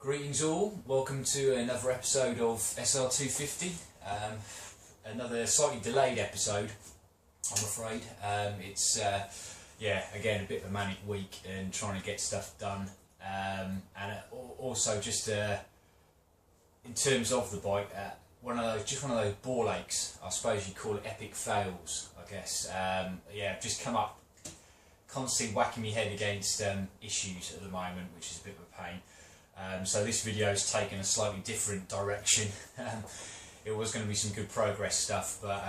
Greetings all, welcome to another episode of SR250, another slightly delayed episode, I'm afraid. It's again a bit of a manic week and trying to get stuff done, and also just in terms of the bike, one of those ball aches, I suppose you'd call it, epic fails, I guess. I've just come up constantly whacking my head against issues at the moment, which is a bit of a pain. So this video has taken a slightly different direction. It was going to be some good progress stuff, but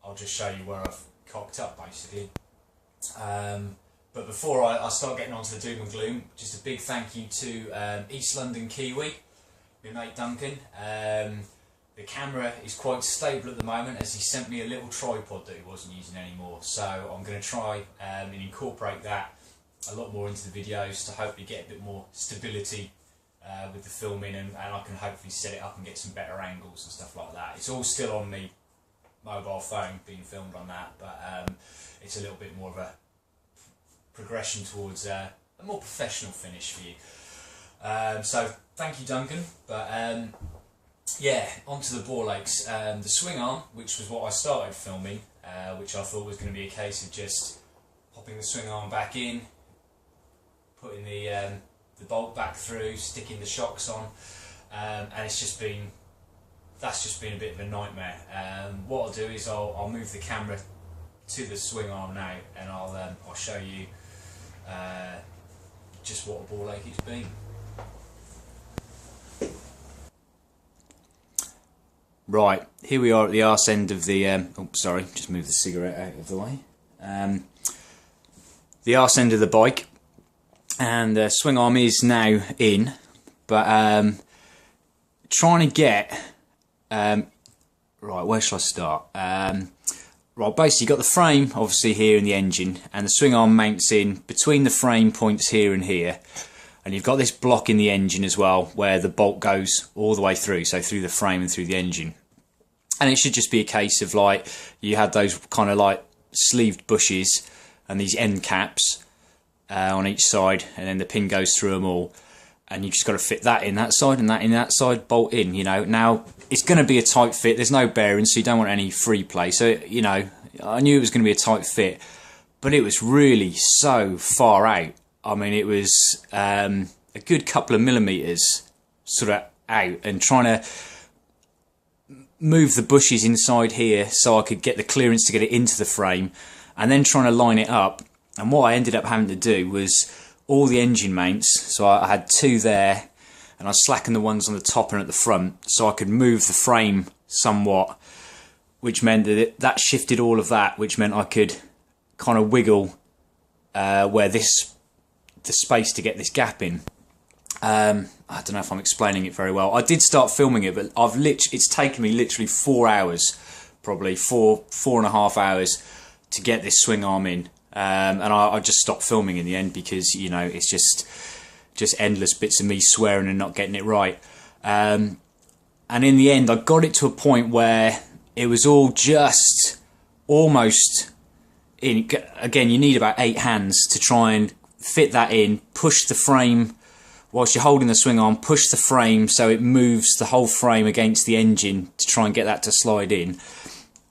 I'll just show you where I've cocked up basically. But before I start getting onto the doom and gloom, just a big thank you to East London Kiwi, my mate Duncan. The camera is quite stable at the moment, as he sent me a little tripod that he wasn't using anymore, so I'm going to try and incorporate that a lot more into the videos to hopefully get a bit more stability with the filming, and I can hopefully set it up and get some better angles and stuff like that. It's all still on the mobile phone being filmed on that, but it's a little bit more of a progression towards a more professional finish for you. So thank you, Duncan. But onto the ball aches. The swing arm, which was what I started filming, which I thought was going to be a case of just popping the swing arm back in, putting the bolt back through, sticking the shocks on, and that's just been a bit of a nightmare. What I'll do is I'll move the camera to the swing arm now, and I'll show you just what a ball ache it's been. Right, here we are at the arse end of the just move the cigarette out of the way. The arse end of the bike, and the swing arm is now in, but trying to get right, where shall I start? Right, basically got the frame obviously here in the engine, and the swing arm mounts in between the frame points here and here, and you've got this block in the engine as well where the bolt goes all the way through, so through the frame and through the engine. And it should just be a case of, like, you had those kind of like sleeved bushes and these end caps on each side, and then the pin goes through them all, and you just got to fit that in that side and that in that side, bolt in, you know. Now it's going to be a tight fit, there's no bearings, so you don't want any free play, so, you know, I knew it was going to be a tight fit, but it was really so far out. I mean, it was a good couple of millimeters sort of out, and trying to move the bushes inside here so I could get the clearance to get it into the frame, and then trying to line it up. And what I ended up having to do was all the engine mounts, so I had two there, and I slackened the ones on the top and at the front so I could move the frame somewhat, which meant that that shifted all of that, which meant I could kind of wiggle where the space to get this gap in. I don't know if I'm explaining it very well. I did start filming it, but it's taken me literally 4 hours, probably four and a half hours to get this swing arm in. And I just stopped filming in the end because, you know, it's just endless bits of me swearing and not getting it right. And in the end, I got it to a point where it was all just almost in. Again, you need about 8 hands to try and fit that in, push the frame whilst you're holding the swing arm, push the frame so it moves the whole frame against the engine to try and get that to slide in.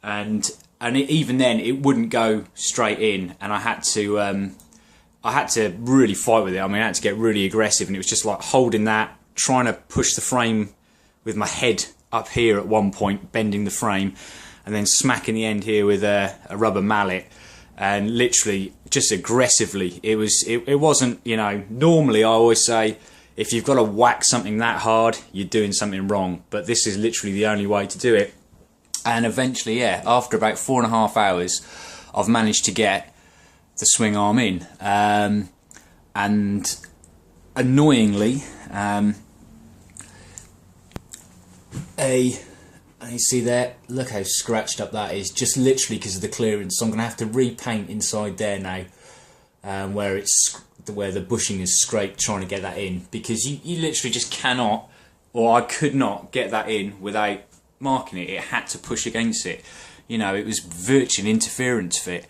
And even then it wouldn't go straight in, and I had to really fight with it. I mean, I had to get really aggressive, and it was just like holding that, trying to push the frame with my head up here at one point, bending the frame, and then smacking the end here with a rubber mallet, and literally just aggressively. It wasn't, you know, normally I always say if you've got to whack something that hard, you're doing something wrong, but this is literally the only way to do it. And eventually, yeah, after about 4.5 hours, I've managed to get the swing arm in. And annoyingly, you see there, look how scratched up that is, just literally because of the clearance. So I'm going to have to repaint inside there now, where the bushing is scraped, trying to get that in, because you literally just cannot, or I could not get that in without marking it. It had to push against it, you know. It was virtually an interference fit.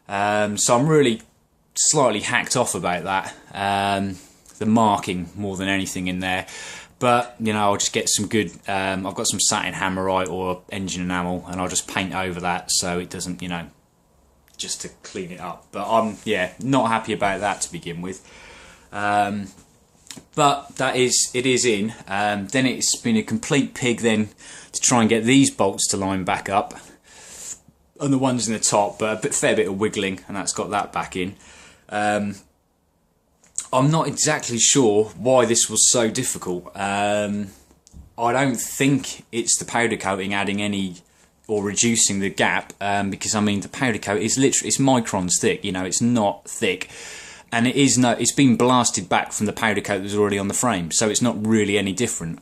So I'm really slightly hacked off about that. the marking more than anything in there. But, you know, I'll just get some good, I've got some satin hammerite or engine enamel, and I'll just paint over that so it doesn't, you know, just to clean it up. But I'm, yeah, not happy about that to begin with. But it is in. Then it's been a complete pig then to try and get these bolts to line back up. And the ones in the top, but a fair bit of wiggling, and that's got that back in. I'm not exactly sure why this was so difficult. I don't think it's the powder coating adding any or reducing the gap, because I mean the powder coat is literally, it's microns thick, you know, it's not thick, and it's been blasted back from the powder coat that was already on the frame, so it's not really any different.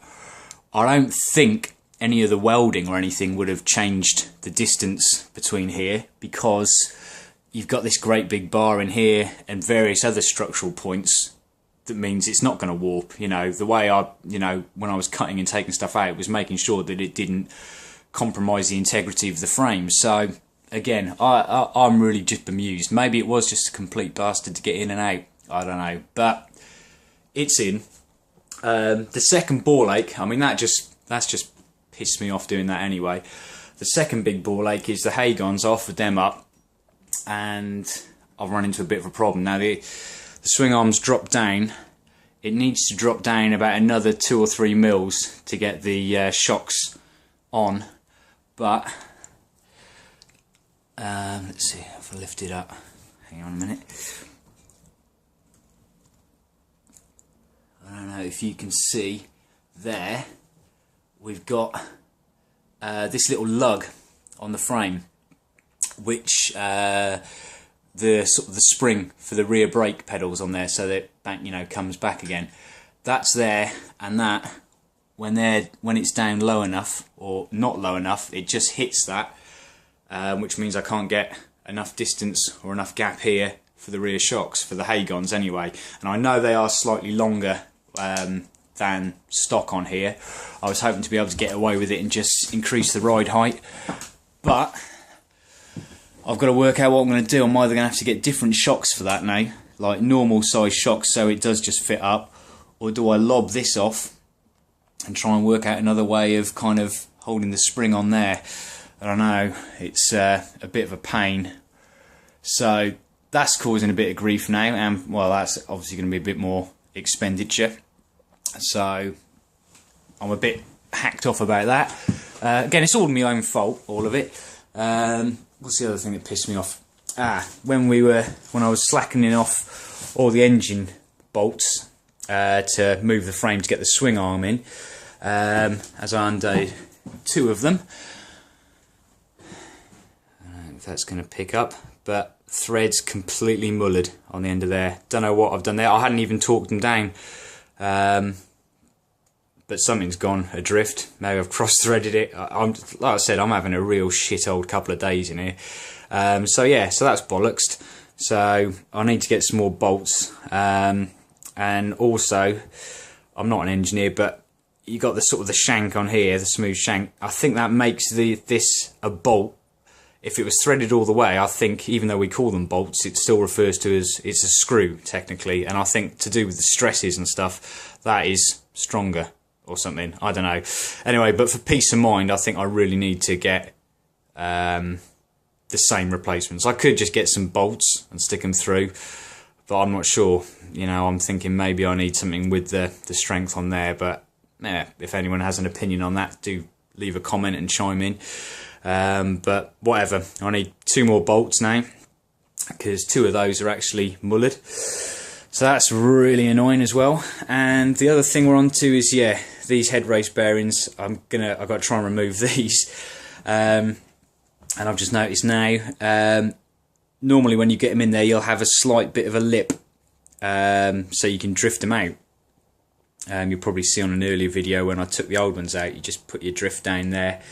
I don't think any of the welding or anything would have changed the distance between here, because you've got this great big bar in here and various other structural points that means it's not going to warp. You know, the way you know, when I was cutting and taking stuff out, was making sure that it didn't compromise the integrity of the frame. So again, I'm really just bemused. Maybe it was just a complete bastard to get in and out, I don't know, but it's in. The second ball ache, I mean, that's just pissed me off doing that anyway. The second big ball ache is the Hagons. I offered them up, and I've run into a bit of a problem. Now the swing arms drop down. It needs to drop down about another 2 or 3 mils to get the shocks on, but let's see if I lift it up. Hang on a minute. I don't know if you can see there, we've got this little lug on the frame, which the spring for the rear brake pedals on there, so that back, you know, comes back again. That's there, and that when it's down low enough or not low enough, it just hits that, which means I can't get enough distance or enough gap here for the rear shocks, for the Hagons anyway. And I know they are slightly longer than stock on here. I was hoping to be able to get away with it and just increase the ride height, but I've got to work out what I'm going to do. I'm either going to have to get different shocks for that now, like normal size shocks so it does just fit up, or do I lob this off and try and work out another way of kind of holding the spring on there. I don't know, it's a bit of a pain. So that's causing a bit of grief now, and well, that's obviously going to be a bit more expenditure. So I'm a bit hacked off about that. Again, it's all my own fault, all of it. What's the other thing that pissed me off? When I was slackening off all the engine bolts to move the frame to get the swing arm in, as I undid 2 of them. I don't know if that's going to pick up, but threads completely mullered on the end of there. Don't know what I've done there. I hadn't even torqued them down, but something's gone adrift. Maybe I've cross-threaded it. Like I said, I'm having a real shit old couple of days in here. So yeah, so that's bollocks. So I need to get some more bolts, and also, I'm not an engineer, but you got the sort of the shank on here, the smooth shank. I think that makes this a bolt. If it was threaded all the way, I think, even though we call them bolts, it still refers to as, it's a screw technically, and I think to do with the stresses and stuff, that is stronger or something, I don't know. Anyway, but for peace of mind, I think I really need to get the same replacements. I could just get some bolts and stick them through, but I'm not sure. You know, I'm thinking maybe I need something with the strength on there, but yeah, if anyone has an opinion on that, do leave a comment and chime in. But whatever, I need 2 more bolts now, because 2 of those are actually mullered. So that's really annoying as well. And the other thing we're on to is, yeah, these head race bearings. I've got to try and remove these. And I've just noticed now, normally when you get them in there, you'll have a slight bit of a lip, so you can drift them out. You'll probably see on an earlier video when I took the old ones out, you just put your drift down there,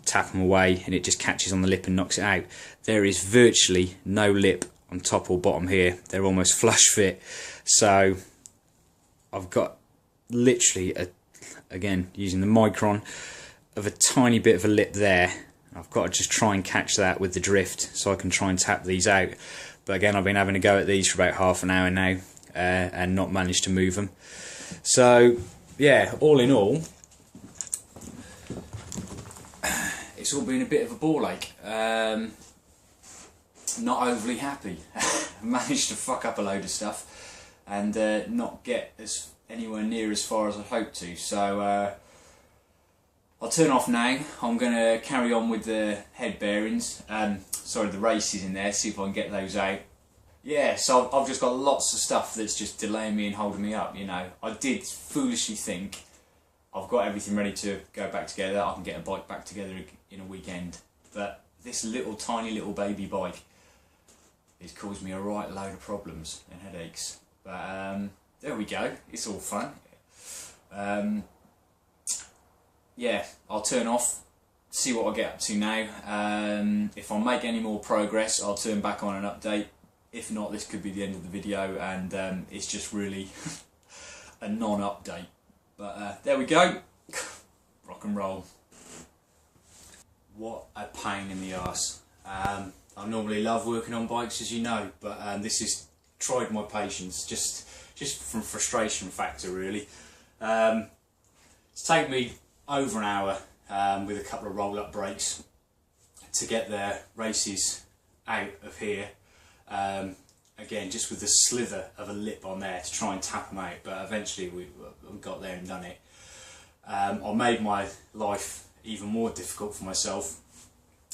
tap them away, and it just catches on the lip and knocks it out. There is virtually no lip on top or bottom here. They're almost flush fit. So I've got literally, again, using the micron, of a tiny bit of a lip there. I've got to just try and catch that with the drift so I can try and tap these out. But again, I've been having a go at these for about half an hour now, and not manage to move them. So yeah, all in all, it's all been a bit of a ball ache. Not overly happy. Managed to fuck up a load of stuff and not get anywhere near as far as I hoped to. So I'll turn off now. I'm going to carry on with the head bearings, sorry, the races in there, see if I can get those out. Yeah, so I've just got lots of stuff that's just delaying me and holding me up, you know. I did foolishly think I've got everything ready to go back together, I can get a bike back together in a weekend. But this tiny little baby bike has caused me a right load of problems and headaches. But there we go, it's all fun. Yeah, I'll turn off, see what I get up to now. If I make any more progress, I'll turn back on an update. If not, this could be the end of the video, and it's just really a non-update. But there we go, rock and roll. What a pain in the arse. I normally love working on bikes, as you know, but this has tried my patience, just from frustration factor really. It's taken me over an hour with a couple of roll-up breaks to get the races out of here. Again, just with the slither of a lip on there to try and tap them out, but eventually we got there and done it. I made my life even more difficult for myself,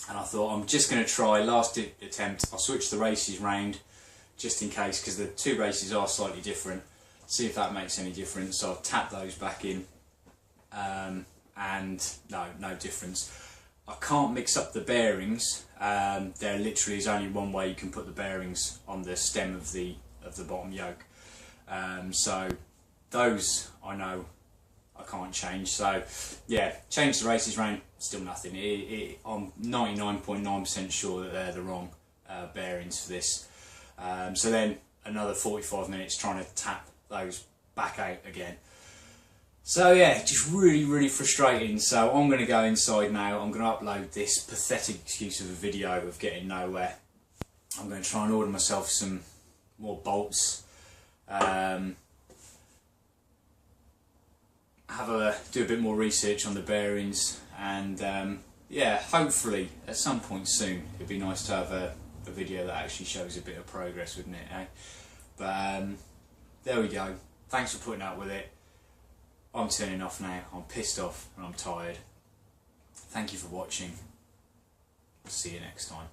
and I thought I'm just going to try, last attempt, I'll switch the races round just in case, because the two races are slightly different, see if that makes any difference. So I've tapped those back in, and no difference. I can't mix up the bearings. There literally is only one way you can put the bearings on the stem of the bottom yoke. So those I know I can't change. So yeah, change the races round, still nothing. I'm 99.9% sure that they're the wrong bearings for this. So then another 45 minutes trying to tap those back out again. So yeah, just really frustrating. So I'm going to go inside now. I'm going to upload this pathetic excuse of a video of getting nowhere. I'm going to try and order myself some more bolts. Do a bit more research on the bearings, and yeah, hopefully at some point soon it'd be nice to have a video that actually shows a bit of progress, wouldn't it, eh? But there we go. Thanks for putting up with it. I'm turning off now. I'm pissed off and I'm tired. Thank you for watching. See you next time.